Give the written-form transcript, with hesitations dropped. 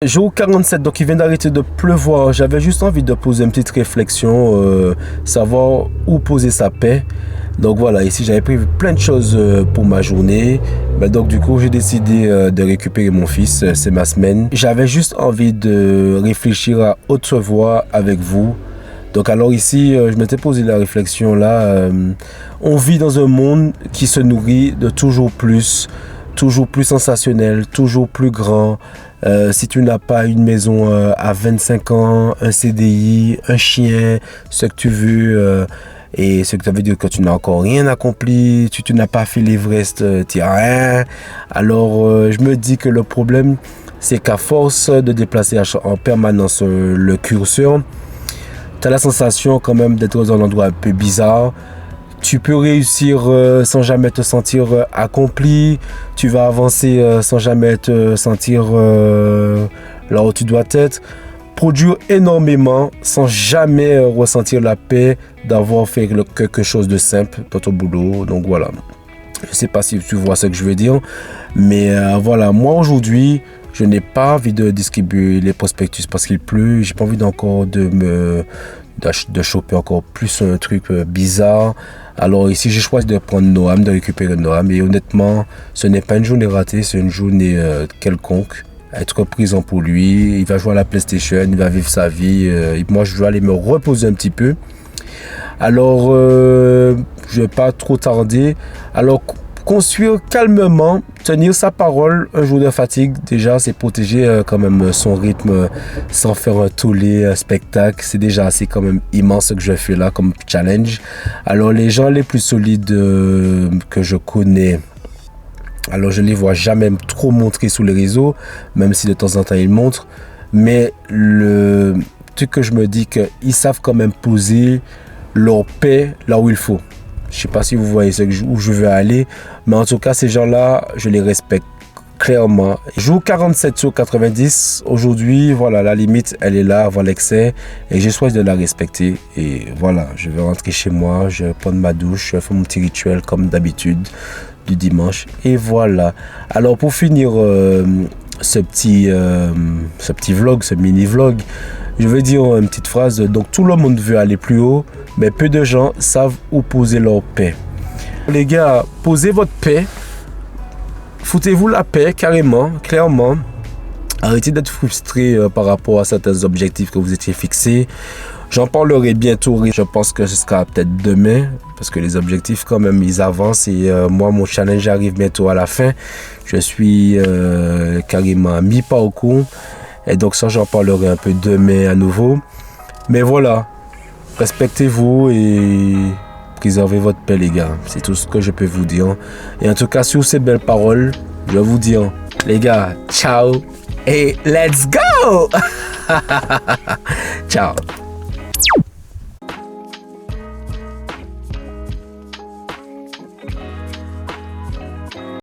Jour 47, donc il vient d'arrêter de pleuvoir. J'avais juste envie de poser une petite réflexion, savoir où poser sa paix. Donc voilà, ici j'avais prévu plein de choses pour ma journée. Donc du coup j'ai décidé de récupérer mon fils, c'est ma semaine. J'avais juste envie de réfléchir à haute voix avec vous. Donc alors ici, je m'étais posé la réflexion là. On vit dans un monde qui se nourrit de toujours plus sensationnel, toujours plus grand. Si tu n'as pas une maison à 25 ans, un CDI, un chien, ce que tu veux, et ce que ça veut dire que tu n'as encore rien accompli, tu n'as pas fait l'Everest, tu n'as rien. Alors je me dis que le problème, c'est qu'à force de déplacer en permanence le curseur, tu as la sensation quand même d'être dans un endroit un peu bizarre. Tu peux réussir sans jamais te sentir accompli. Tu vas avancer sans jamais te sentir là où tu dois être. Produire énormément sans jamais ressentir la paix d'avoir fait quelque chose de simple dans ton boulot. Donc voilà. Je ne sais pas si tu vois ce que je veux dire. Mais voilà, moi aujourd'hui, je n'ai pas envie de distribuer les prospectus parce qu'il pleut. J'ai pas envie d'encore de choper encore plus un truc bizarre. Alors ici, j'ai choisi de prendre Noam, de récupérer Noam. Et honnêtement, ce n'est pas une journée ratée, c'est une journée quelconque. Être présent pour lui, il va jouer à la PlayStation, il va vivre sa vie. Et moi, je dois aller me reposer un petit peu. Alors, je ne vais pas trop tarder. Alors, construire calmement, tenir sa parole un jour de fatigue, déjà c'est protéger quand même son rythme sans faire un tollé, un spectacle. C'est déjà assez quand même immense ce que je fais là comme challenge. Alors les gens les plus solides que je connais, alors je les vois jamais trop montrer sur les réseaux, même si de temps en temps ils montrent. Mais le truc que je me dis qu'ils savent quand même poser leur paix là où il faut. Je ne sais pas si vous voyez où je veux aller, mais en tout cas, ces gens-là, je les respecte clairement. Jour 47 sur 90, aujourd'hui, voilà, la limite, elle est là avant l'excès et j'ai choisi de la respecter. Et voilà, je vais rentrer chez moi, je vais prendre ma douche, je vais faire mon petit rituel comme d'habitude du dimanche. Et voilà. Alors, pour finir ce petit vlog, ce mini-vlog, je vais dire une petite phrase. Donc, tout le monde veut aller plus haut, mais peu de gens savent où poser leur paix. Les gars, posez votre paix. Foutez-vous la paix carrément, clairement. Arrêtez d'être frustré par rapport à certains objectifs que vous étiez fixés. J'en parlerai bientôt. Je pense que ce sera peut-être demain, parce que les objectifs quand même, ils avancent. Et moi, mon challenge arrive bientôt à la fin. Je suis carrément à mi-parcours. Et donc ça, j'en parlerai un peu demain à nouveau. Mais voilà, respectez-vous et préservez votre paix, les gars. C'est tout ce que je peux vous dire. Et en tout cas, sur ces belles paroles, je vais vous dire, les gars, ciao et let's go. Ciao.